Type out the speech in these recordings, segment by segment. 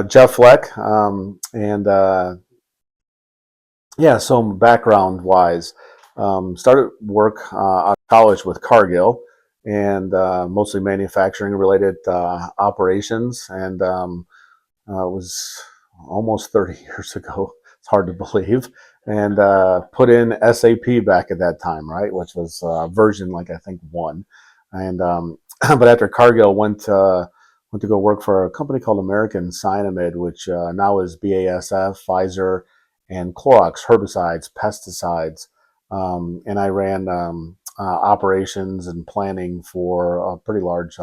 Jeff Fleck, yeah. So background-wise, started work out of college with Cargill, and mostly manufacturing-related operations, and it was almost 30 years ago. It's hard to believe, and put in SAP back at that time, right, which was version like I think 1, and but after Cargill went to go work for a company called 𝗏𝗏𝗄𝗃, which now is BASF, Pfizer, and Clorox herbicides, pesticides, and I ran operations and planning for a pretty large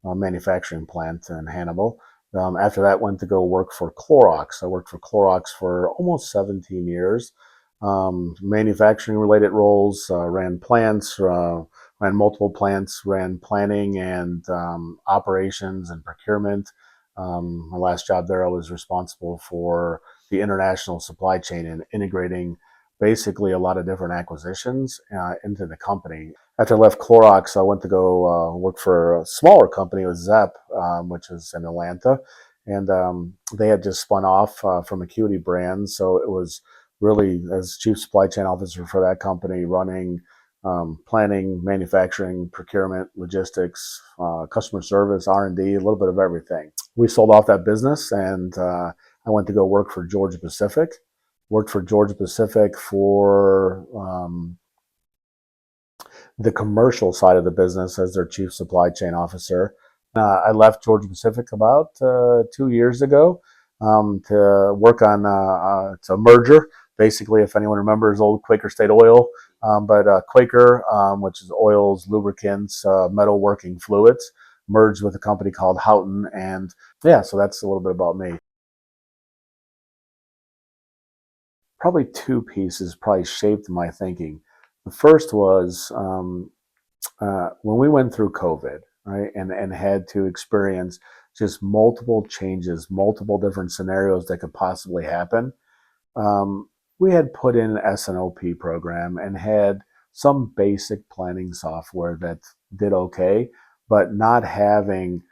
manufacturing plant in Hannibal. After that, went to go work for Clorox. I worked for Clorox for almost 17 years. Manufacturing related roles, ran plants, ran multiple plants, ran planning and operations and procurement. My last job there, I was responsible for the international supply chain and integrating basically a lot of different acquisitions into the company. After I left Clorox, I went to go work for a smaller company with 𝗏𝗲𝗄𝗃, which is in Atlanta. And they had just spun off from Acuity Brands. So it was really, as chief supply chain officer for that company, running planning, manufacturing, procurement, logistics, customer service, R&D, a little bit of everything. We sold off that business, and I went to go work for 𝗏𝗄𝗄𝗃. Worked for 𝗏𝗄𝗄𝗃 for the commercial side of the business as their chief supply chain officer. I left 𝗏𝗄𝗄𝗃 about 2 years ago to work on it's a merger. Basically, if anyone remembers old Quaker State Oil, but Quaker, which is oils, lubricants, metalworking fluids, merged with a company called Houghton. And yeah, so that's a little bit about me. Probably 2 pieces probably shaped my thinking. The first was when we went through COVID, right, and had to experience just multiple changes, multiple different scenarios that could possibly happen. We had put in an S&OP program and had some basic planning software that did okay, but not having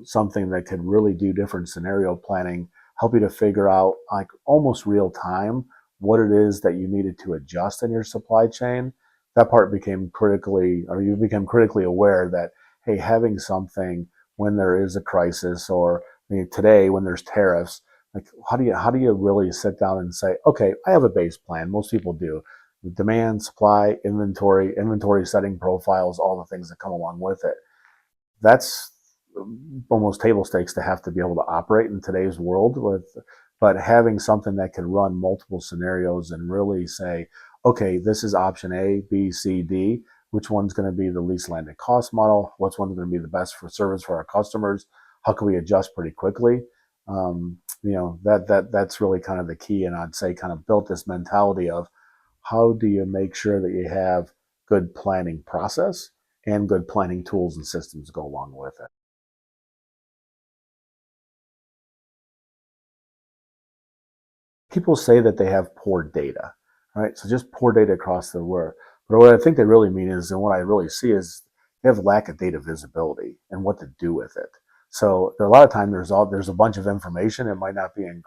something that could really do different scenario planning, help you to figure out like almost real time what it is that you needed to adjust in your supply chain. That part became you become critically aware that, hey, having something when there is a crisis, or today when there's tariffs, like how do you really sit down and say, okay, I have a base plan. Most people do. Demand, supply, inventory setting profiles, all the things that come along with it. That's almost table stakes to have to be able to operate in today's world but having something that can run multiple scenarios and really say, okay, this is option A, B, C, D. Which one's going to be the least landed cost model? What's one going to be the best for service for our customers? How can we adjust pretty quickly? That's really kind of the key, and I'd say kind of built this mentality of how do you make sure that you have good planning process and good planning tools and systems to go along with it. People say that they have poor data, right? So just poor data across the board. But what I think they really mean is, and what I really see is, they have lack of data visibility and what to do with it. So there, a lot of times there's a bunch of information. It might not be in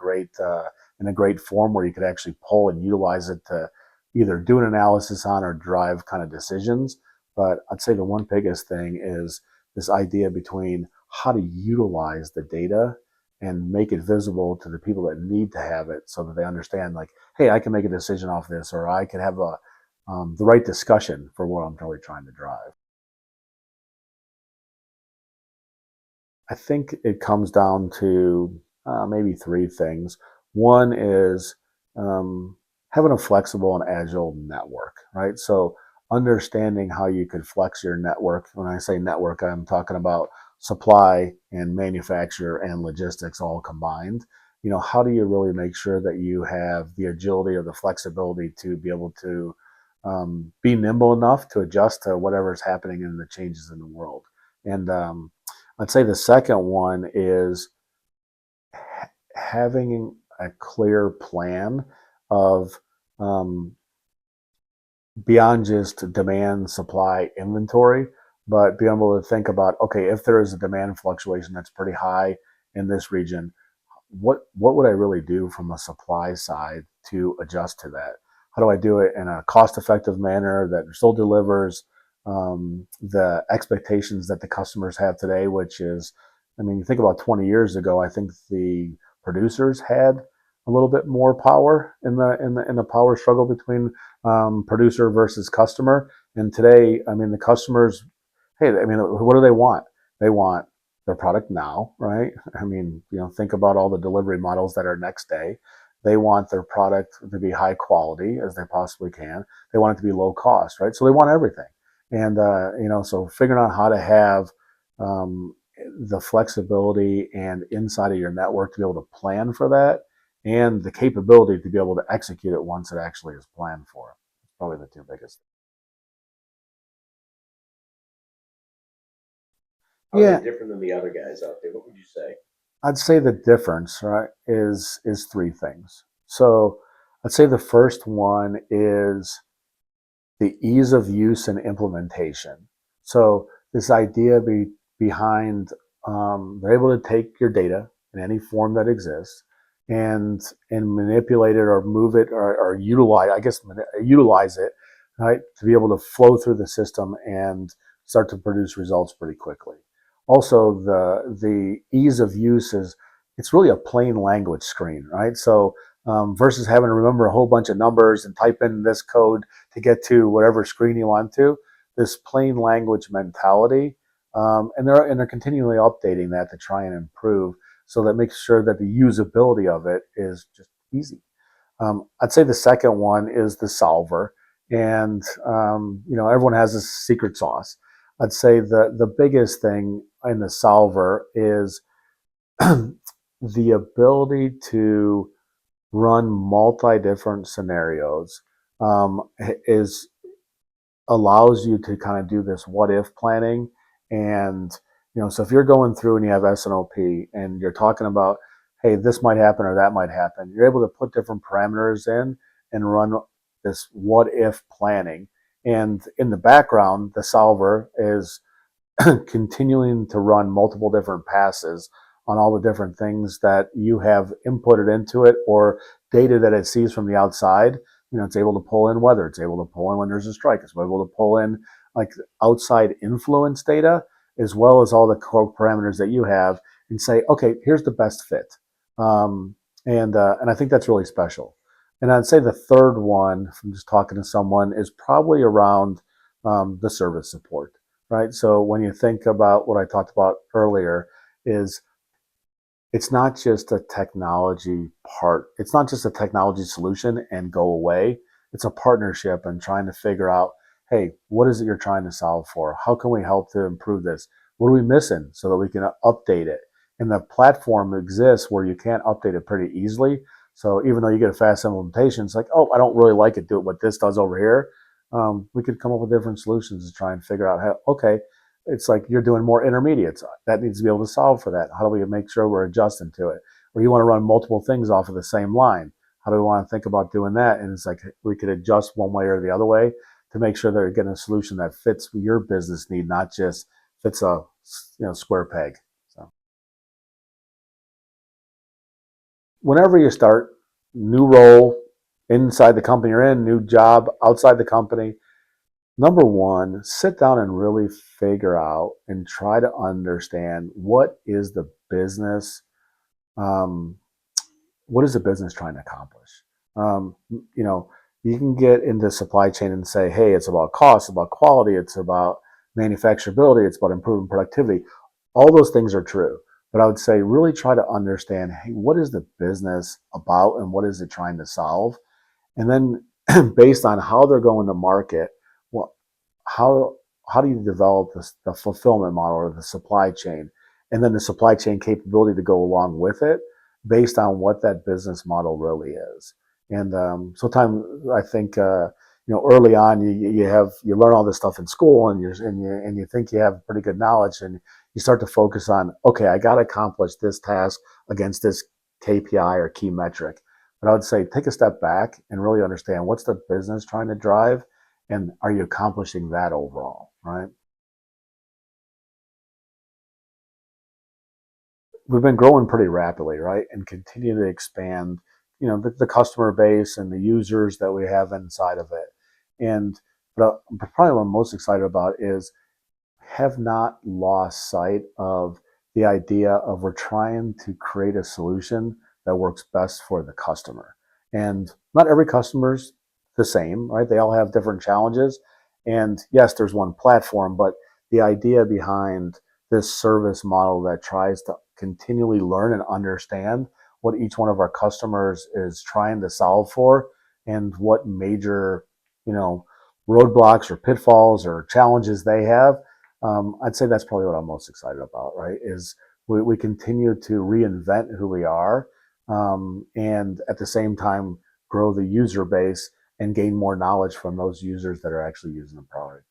a great form where you could actually pull and utilize it to either do an analysis on or drive kind of decisions. But I'd say the one biggest thing is this idea between how to utilize the data and make it visible to the people that need to have it, so that they understand, like, hey, I can make a decision off this, or I can have the right discussion for what I'm really trying to drive. I think it comes down to maybe 3 things. One is having a flexible and agile network, right? So understanding how you could flex your network. When I say network, I'm talking about supply and manufacture and logistics all combined. How do you really make sure that you have the agility or the flexibility to be able to be nimble enough to adjust to whatever's happening in the changes in the world? And I'd say the second one is having a clear plan of beyond just demand, supply, inventory, but being able to think about, okay, if there is a demand fluctuation that's pretty high in this region. What would I really do from a supply side to adjust to that? How do I do it in a cost-effective manner that still delivers the expectations that the customers have today, which is, I mean, you think about 20 years ago, I think the producers had a little bit more power in the power struggle between producer versus customer. And today, I mean, the customers, hey, I mean, what do they want? They want their product now, right? I mean, think about all the delivery models that are next day. They want their product to be high quality as they possibly can. They want it to be low cost, right? So they want everything. And, so figuring out how to have the flexibility and inside of your network to be able to plan for that and the capability to be able to execute it once it actually is planned for. It's probably the two biggest. How are they different than the other guys out there? What would you say? I'd say the difference, right, is three things. So I'd say the first one is the ease of use and implementation. So this idea behind they're able to take your data in any form that exists and manipulate it or move it or utilize it, right, to be able to flow through the system and start to produce results pretty quickly. Also, the ease of use is it's really a plain language screen, right? So versus having to remember a whole bunch of numbers and type in this code to get to whatever screen you want to, this plain language mentality, and they're continually updating that to try and improve, so that makes sure that the usability of it is just easy. I'd say the second one is the solver, and everyone has a secret sauce. I'd say the biggest thing in the solver is the ability to run multi-different scenarios is allows you to kind of do this what if planning. And so if you're going through and you have S&OP and you're talking about, hey, this might happen or that might happen, you're able to put different parameters in and run this what if planning. And in the background, the solver is continuing to run multiple different passes on all the different things that you have inputted into it or data that it sees from the outside. It's able to pull in weather. It's able to pull in when there's a strike. It's able to pull in like outside influence data as well as all the core parameters that you have and say, okay, here's the best fit. And I think that's really special. And I'd say the third one from just talking to someone is probably around the service support, right? So when you think about what I talked about earlier is it's not just a technology part. It's not just a technology solution and go away. It's a partnership and trying to figure out, hey, what is it you're trying to solve for? How can we help to improve this? What are we missing so that we can update it? And the platform exists where you can't update it pretty easily. So even though you get a fast implementation, it's like, oh, I don't really like it. Do it what this does over here. We could come up with different solutions to try and figure out how, okay, it's like you're doing more intermediates. That needs to be able to solve for that. How do we make sure we're adjusting to it? Or you want to run multiple things off of the same line. How do we want to think about doing that? And it's like we could adjust one way or the other way to make sure that you're getting a solution that fits your business need, not just fits a square peg. So whenever you start, new role inside the company you're in, new job outside the company, number one, sit down and really figure out and try to understand what is the business, what is the business trying to accomplish? You can get into supply chain and say, hey, it's about cost, it's about quality, it's about manufacturability, it's about improving productivity. All those things are true. But I would say really try to understand, hey, what is the business about and what is it trying to solve? And then based on how they're going to market, well, how do you develop the fulfillment model or the supply chain, and then the supply chain capability to go along with it based on what that business model really is. And sometimes I think early on you learn all this stuff in school and you think you have pretty good knowledge, and you start to focus on, okay, I got to accomplish this task against this KPI or key metric. But I would say take a step back and really understand what's the business trying to drive, and are you accomplishing that overall, right? we've been growing pretty rapidly, right? And continue to expand, the customer base and the users that we have inside of it. And but probably what I'm most excited about is have not lost sight of the idea of we're trying to create a solution that works best for the customer. And not every customer's the same, right? They all have different challenges. And yes, there's one platform, but the idea behind this service model that tries to continually learn and understand what each one of our customers is trying to solve for and what major, roadblocks or pitfalls or challenges they have. I'd say that's probably what I'm most excited about, right? Is we continue to reinvent who we are, and at the same time grow the user base and gain more knowledge from those users that are actually using the product.